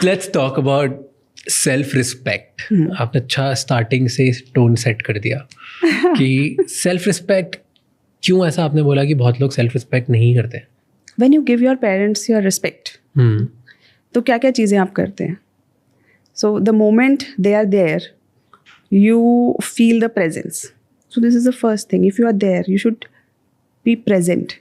Let's talk about self respect. आपने अच्छा starting से टोन सेट कर दिया कि सेल्फ रिस्पेक्ट क्यों ऐसा आपने बोला कि बहुत लोग सेल्फ रिस्पेक्ट नहीं करते. When you give your parents your respect, तो क्या क्या चीज़ें आप करते हैं. So the moment they are there, you feel the presence. So this is the first thing. If you are there, you should be present.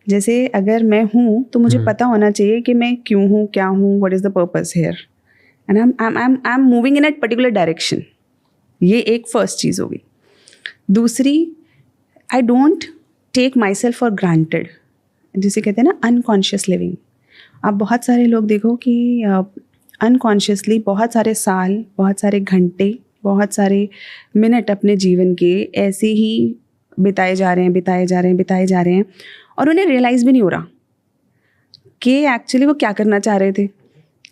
जैसे अगर मैं हूँ तो मुझे पता होना चाहिए कि मैं क्यों हूँ, क्या हूँ, what is the purpose here, and I'm moving in a particular direction. ये एक फर्स्ट चीज़ होगी. दूसरी, I don't take myself for granted, जिसे कहते हैं ना अनकॉन्शियस लिविंग. आप बहुत सारे लोग देखो कि अनकॉन्शियसली बहुत सारे साल, बहुत सारे घंटे, बहुत सारे मिनट अपने जीवन के ऐसे ही बिताए जा रहे हैं और उन्हें रियलाइज़ भी नहीं हो रहा कि एक्चुअली वो क्या करना चाह रहे थे.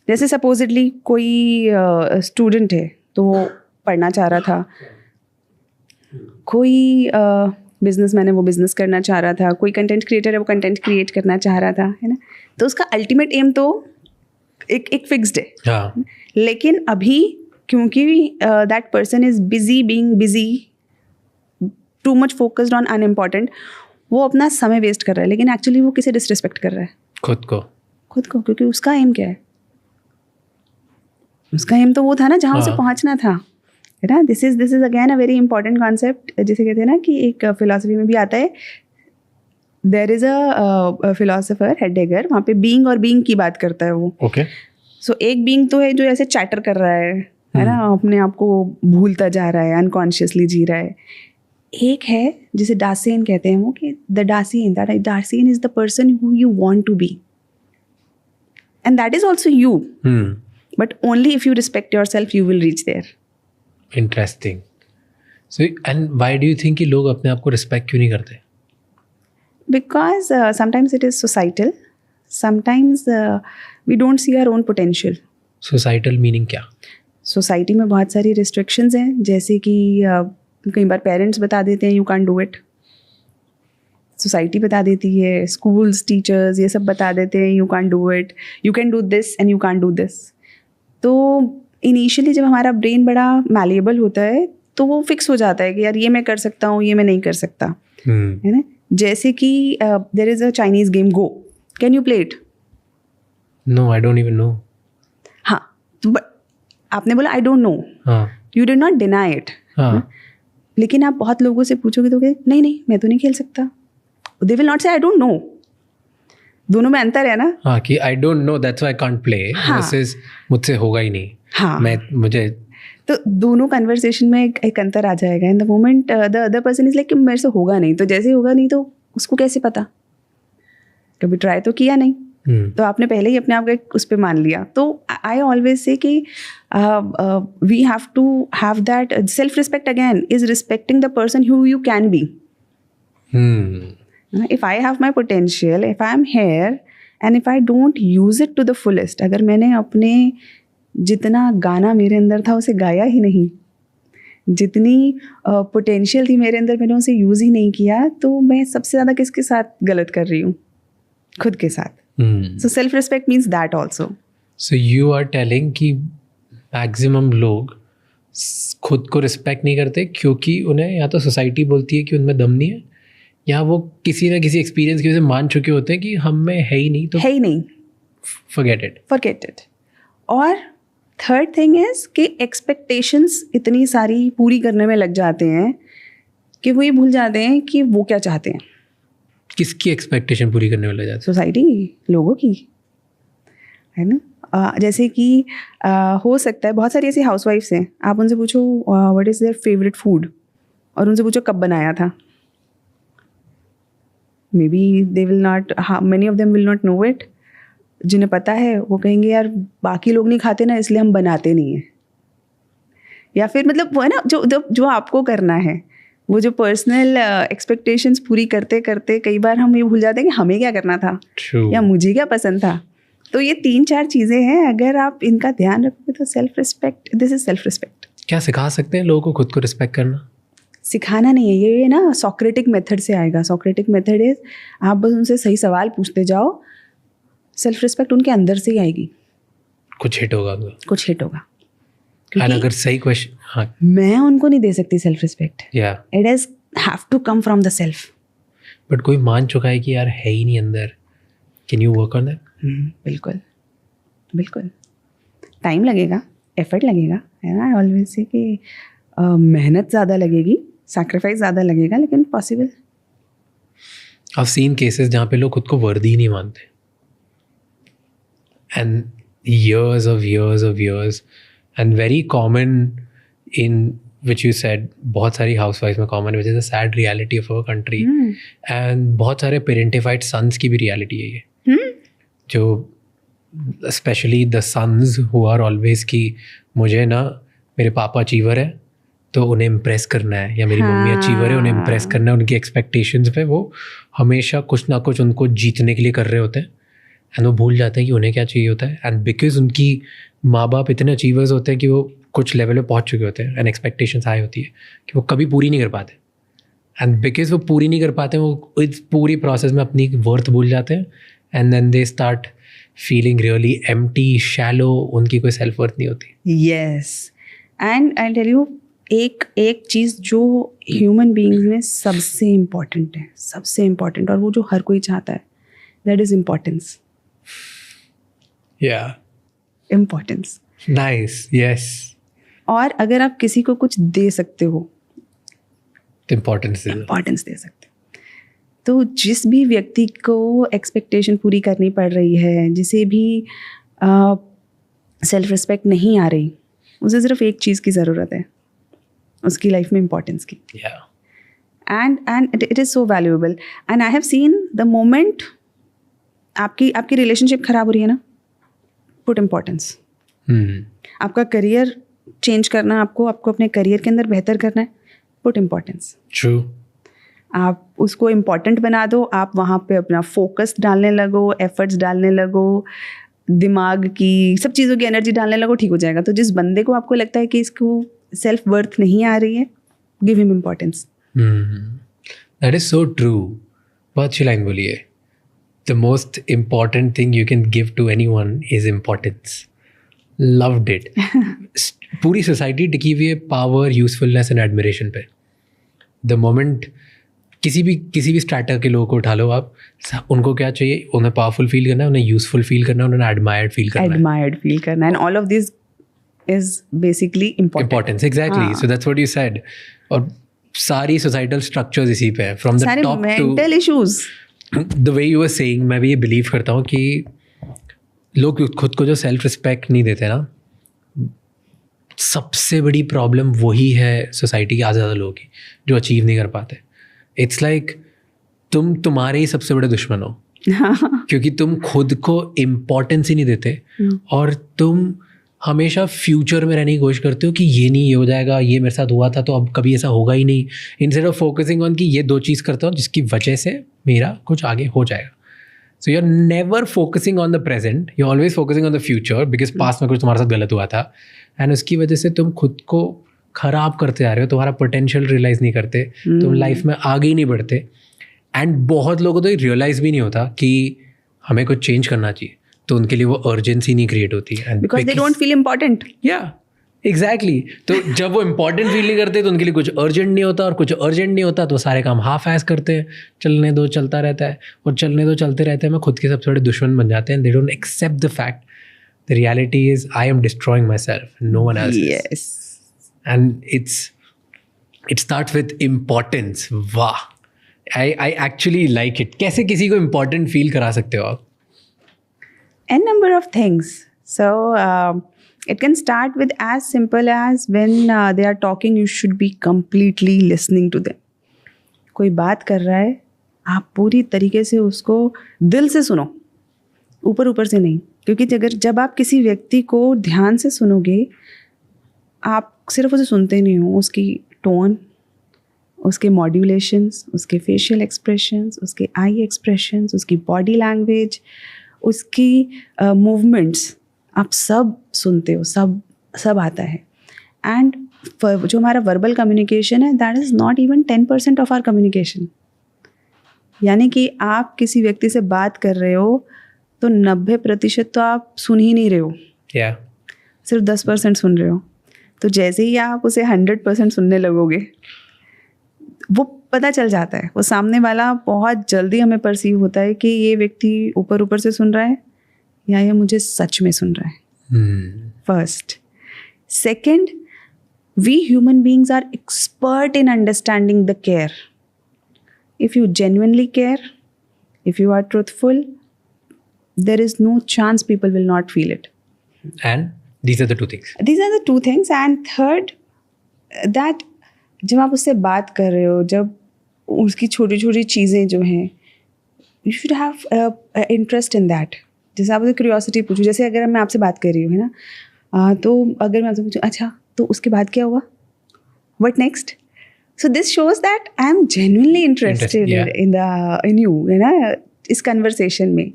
जैसे सपोजिटली कोई स्टूडेंट है तो वो पढ़ना चाह रहा था, कोई बिजनेसमैन है वो बिजनेस करना चाह रहा था, कोई कंटेंट क्रिएटर है वो कंटेंट क्रिएट करना चाह रहा था, है ना. तो उसका अल्टीमेट एम तो एक फिक्स्ड है. हाँ. लेकिन अभी क्योंकि that person is busy being busy, too much focused on unimportant, वो अपना समय वेस्ट कर रहा है, लेकिन एक्चुअली वो किसे डिसरिस्पेक्ट कर रहा है? खुद को. क्योंकि उसका एम क्या है? उसका एम तो वो था ना जहाँ उसे पहुँचना था, है ना. This is again a very important concept, जिसे कहते हैं ना कि एक फिलोसफी में भी आता है. देयर इज अ फिलोसोफर हेडेगर, वहाँ पे बीइंग और बीइंग की बात करता है वो. ओके. सो एक बीइंग तो है जो ऐसे चैटर कर रहा है ना, अपने आप को भूलता जा रहा है, अनकॉन्शियसली जी रहा है. एक है जिसे डार्सियन कहते हैं वो, कि द डार्सियन is the person who you want to be, and that is also you, but only if you respect yourself you will reach there. Interesting. So and why do you think कि लोग अपने आप को respect क्यों नहीं करते? Because sometimes it is societal, sometimes we don't see our own potential. Societal meaning क्या? Society में बहुत सारी रिस्ट्रिक्शंस हैं, जैसे कि कई बार पेरेंट्स बता देते हैं you can't do it, society बता देती है, स्कूल्स, टीचर्स, ये सब बता देते हैं you can't do it, you can do this and you can't do this. तो इनिशियली जब हमारा ब्रेन बड़ा मैलिएबल होता है तो वो फिक्स हो जाता है कि यार ये मैं कर सकता हूँ, ये मैं नहीं कर सकता, है ना. जैसे कि there is a Chinese game Go, can you play it? No, I don't even know. हाँ, बट आपने बोला I don't know, you did not deny it. लेकिन आप बहुत लोगों से पूछोगे तो नहीं मैं तो नहीं खेल सकता. दे विल नॉट से आई डोंट नो. दोनों में अंतर है ना. हाँ, कि आई don't no that's why I can't play, versus मुझसे होगा ही नहीं. हाँ, मुझे तो दोनों कन्वर्सेशन में एक अंतर आ जाएगा. In the moment the other person is like कि मेरे से होगा नहीं, तो जैसे होगा नहीं तो उसको कैसे पता, कभी ट्राई तो किया नहीं. तो आपने पहले ही अपने आप को उस पर मान लिया. तो आई ऑलवेज से कि we have to have that self respect. Again is respecting the person who you can be. If I have my potential, if I am here and if I don't use it to the fullest, अगर मैंने अपने जितना गाना मेरे अंदर था उसे गाया ही नहीं, जितनी पोटेंशियल थी मेरे अंदर मैंने उसे यूज़ ही नहीं किया, तो मैं सबसे ज़्यादा किसके साथ गलत कर रही हूँ? खुद के साथ. So self respect means that also. So you are telling कि मैक्सिमम लोग खुद को रिस्पेक्ट नहीं करते क्योंकि उन्हें या तो सोसाइटी बोलती है कि उनमें दम नहीं है, या वो किसी ना किसी एक्सपीरियंस की वजह से मान चुके होते हैं कि हम में है ही नहीं, तो है ही नहीं, फॉरगेट इट. और थर्ड थिंग इज कि एक्सपेक्टेशंस इतनी सारी पूरी करने में लग जाते हैं कि वो ये भूल जाते हैं कि वो क्या चाहते हैं. किसकी एक्सपेक्टेशन पूरी करने में लग जाते हैं? सोसाइटी की, लोगों की, है ना. जैसे कि हो सकता है बहुत सारी ऐसी हाउसवाइफ्स हैं, आप उनसे पूछो what is their favourite food, और उनसे पूछो कब बनाया था, may be they will not, many of them will not know it. जिन्हें पता है वो कहेंगे यार बाकी लोग नहीं खाते ना इसलिए हम बनाते नहीं हैं. या फिर मतलब वो है ना जो आपको करना है, वो जो पर्सनल एक्सपेक्टेशंस पूरी करते करते कई बार हम ये भूल जाते हैं कि हमें क्या करना था. True. या मुझे क्या पसंद था. तो ये 3-4 चीज़ें हैं, अगर आप इनका ध्यान रखोगे तो self respect, this is self respect. क्या सिखा सकते हैं लोगों को खुद को रिस्पेक्ट करना? सिखाना नहीं है ये ना, सॉक्रेटिक मेथड से आएगा. सॉक्रेटिक मेथड इज आप बस उनसे सही सवाल पूछते जाओ, सेल्फ रिस्पेक्ट उनके अंदर से ही आएगी. कुछ हिट होगा उनका, कुछ हिट होगा। एंड क्योंकि अगर सही क्वेश्चन, हाँ मैं उनको नहीं दे सकती सेल्फ रिस्पेक्ट, या it is have to come from the self. But कोई मान चुका है कि यार है ही नहीं अंदर, can you work on that? बिल्कुल बिल्कुल, टाइम लगेगा, एफर्ट लगेगा, है ना। आई ऑलवेज से कि मेहनत ज़्यादा लगेगी, सैक्रिफाइस ज़्यादा लगेगा, लेकिन पॉसिबल। I've seen cases जहाँ पे लोग खुद को वर्दी ही नहीं मानते, and years and very common in which you said, बहुत सारी housewives में common, which is a sad reality of our country, and बहुत सारे parentified sons की भी reality है ये, जो especially the sons who are always कि मुझे ना मेरे पापा अचीवर है तो उन्हें इम्प्रेस करना है, या मेरी मम्मी अचीवर है उन्हें इम्प्रेस करना है, उनकी एक्सपेक्टेशंस पे वो हमेशा कुछ ना कुछ उनको जीतने के लिए कर रहे होते हैं, एंड वो भूल जाते हैं कि उन्हें क्या चाहिए होता है। एंड बिकॉज उनकी माँ बाप इतने अचीवर्स होते हैं कि वो कुछ लेवल पे पहुँच चुके होते हैं, एंड एक्सपेक्टेशंस हाई होती है कि वो कभी पूरी नहीं कर पाते, एंड बिकॉज वो पूरी नहीं कर पाते वो इस पूरी प्रोसेस में अपनी वर्थ भूल जाते हैं, and then they start feeling really empty, shallow, उनकी कोई सेल्फ वर्थ नहीं होती। Yes, and I tell you, एक चीज़ जो ह्यूमन बीइंग्स में सबसे इम्पॉर्टेंट है, सबसे इम्पॉर्टेंट, और वो जो हर कोई चाहता है, दैट इज इम्पोर्टेंस। या इम्पोर्टेंस, नाइस, यस, और अगर आप किसी को कुछ दे सकते हो, इम्पोर्टेंस इम्पोर्टेंस दे सकते हो। तो जिस भी व्यक्ति को एक्सपेक्टेशन पूरी करनी पड़ रही है, जिसे भी सेल्फ रिस्पेक्ट नहीं आ रही, उसे सिर्फ एक चीज़ की ज़रूरत है, उसकी लाइफ में इम्पोर्टेंस की। And it is so valuable. And I have seen the moment आपकी रिलेशनशिप खराब हो रही है ना, पुट इम्पोर्टेंस। आपका करियर चेंज करना, आपको अपने करियर के अंदर बेहतर करना है, पुट इम्पोर्टेंस। ट्रू, आप उसको इम्पॉर्टेंट बना दो, आप वहाँ पे अपना फोकस डालने लगो, एफर्ट्स डालने लगो, दिमाग की सब चीज़ों की एनर्जी डालने लगो, ठीक हो जाएगा। तो जिस बंदे को आपको लगता है कि इसको सेल्फ वर्थ नहीं आ रही है, give him importance. That is so true. बहुत अच्छी लाइन बोली है, the most important thing you can give to anyone is importance. Loved it. पूरी सोसाइटी टिकी हुई है पावर, यूजफुलनेस एंड एडमिरेशन पे। द मोमेंट किसी भी स्ट्रैटा के लोगों को उठा लो आप, उनको क्या चाहिए? उन्हें पावरफुल फील करना है, उन्हें यूजफुल फील करना है, उन्हें एडमायर्ड फील करना है, and all of this is basically importance. Exactly, so that's what you said. और सारी सोसाइटल स्ट्रक्चर्स इसी पे है, from the top to mental issues. The way you were saying, मैं भी ये बिलीव करता हूँ कि लोग खुद को जो सेल्फ रिस्पेक्ट नहीं देते ना, सबसे बड़ी प्रॉब्लम वही है सोसाइटी के आधे ज़्यादा लोगों की, जो अचीव नहीं कर पाते। इट्स लाइक तुम्हारे ही सबसे बड़े दुश्मन हो, क्योंकि तुम खुद को इम्पोर्टेंस ही नहीं देते, और तुम हमेशा फ्यूचर में रहने की कोशिश करते हो कि ये नहीं, ये हो जाएगा, ये मेरे साथ हुआ था तो अब कभी ऐसा होगा ही नहीं, इंस्टेड ऑफ फोकसिंग ऑन कि ये दो चीज़ करता हूँ जिसकी वजह से मेरा कुछ आगे हो जाएगा। So you are never focusing on the present, you always focusing on the future, because past में कुछ तुम्हारे साथ गलत हुआ था, एंड उसकी वजह से तुम खुद को खराब करते जा रहे हो, तुम्हारा पोटेंशियल रियलाइज़ नहीं करते, तुम लाइफ में आगे ही नहीं बढ़ते। एंड बहुत लोगों को तो रियलाइज़ भी नहीं होता कि हमें कुछ चेंज करना चाहिए, तो उनके लिए वो अर्जेंसी नहीं क्रिएट होती है, because they don't feel important. या एग्जैक्टली, तो जब वो इम्पोर्टेंट फील नहीं करते तो उनके लिए कुछ अर्जेंट नहीं होता, और कुछ अर्जेंट नहीं होता तो सारे काम हाफ एज करते हैं, चलने दो चलता रहता है, और चलने दो चलते रहते हैं, मैं खुद के सबसे बड़े दुश्मन बन जाते हैं। They don't accept the fact, the reality is I am destroying my self, no one else is. And it starts with importance. वाह, आई एक्चुअली लाइक इट। कैसे किसी को इम्पोर्टेंट फील करा सकते हो आप? N number of things. So it can start with as simple as when they are talking, you should be completely listening to them. कोई बात कर रहा है, आप पूरी तरीके से उसको दिल से सुनो, ऊपर ऊपर से नहीं। क्योंकि जब आप किसी व्यक्ति को ध्यान से सुनोगे, आप सिर्फ उसे सुनते नहीं हो, उसकी टोन, उसके मॉड्यूलेशंस, उसके फेशियल एक्सप्रेशंस, उसके आई एक्सप्रेशंस, उसकी बॉडी लैंग्वेज, उसकी मूवमेंट्स, आप सब सुनते हो, सब आता है। एंड जो हमारा वर्बल कम्युनिकेशन है, that is not even 10% of our communication. यानी कि आप किसी व्यक्ति से बात कर रहे हो तो 90% तो आप सुन ही नहीं रहे हो। Yeah. सिर्फ 10% सुन रहे हो, तो जैसे ही आप उसे 100% सुनने लगोगे, वो पता चल जाता है, वो सामने वाला बहुत जल्दी हमें परसीव होता है कि ये व्यक्ति ऊपर ऊपर से सुन रहा है या ये मुझे सच में सुन रहा है. First. Second, we human beings are expert in understanding the care. If you genuinely care, if you are truthful, there is no chance people will not feel it. And these are the two things. These are the two things. And third, that जब आप उससे बात कर रहे हो, जब उसकी छोटी छोटी चीज़ें जो हैं, you should have interest in that. जैसे आप उसे क्यूरियोसिटी पूछो, जैसे अगर मैं आपसे बात कर रही हूँ, है ना, तो अगर मैं आपसे पूछूँ, अच्छा तो उसके बाद क्या हुआ, what next? So this shows that I am genuinely interested yeah. in you, है ना, इस conversation में.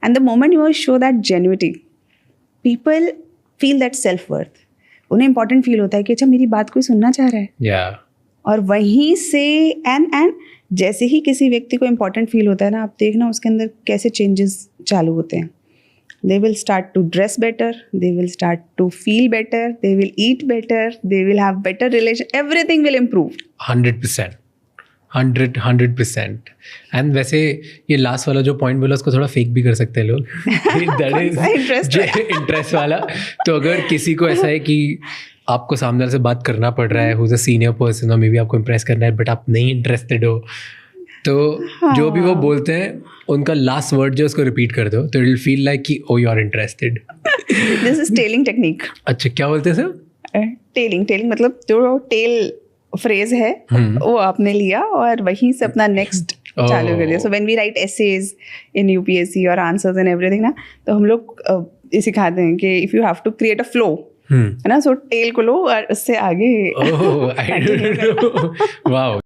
And the moment you show that genuinity, people feel that self-worth. उन्हें important feel होता है कि अच्छा मेरी बात कोई सुनना चाह रहा है. Yeah. और वहीं से and जैसे ही किसी व्यक्ति को important feel होता है ना, आप देखना उसके अंदर कैसे changes चालू होते हैं. They will start to dress better, they will start to feel better, they will eat better, they will have better relation, everything will improve. 100%. 100%. And वैसे ये लास्ट वाला जो पॉइंट बोला उसको थोड़ा फेक भी कर सकते हैं लोग. दैट इज इंटरेस्ट वाला. तो अगर किसी को ऐसा है कि आपको सामने से बात करना पड़ रहा है, हुज अ सीनियर पर्सन, और मे बी आपको इम्प्रेस करना है बट आप नहीं इंटरेस्टेड हो, तो जो भी वो बोलते हैं उनका लास्ट वर्ड जो उसको रिपीट कर दो, तो इट विल फील लाइक कि oh you are interested. This is telling technique. अच्छा, क्या बोलते हैं सर? टेलिंग मतलब जो टेल फ्रेज है वो आपने लिया और वहीं से अपना नेक्स्ट चालू कर दिया. So when we write essays in UPSC और आंसर्स एंड एवरीथिंग ना, तो हम लोग सिखाते हैं कि if you have to create a flow, है ना, सो टेल को लो और उससे आगे. वाओ.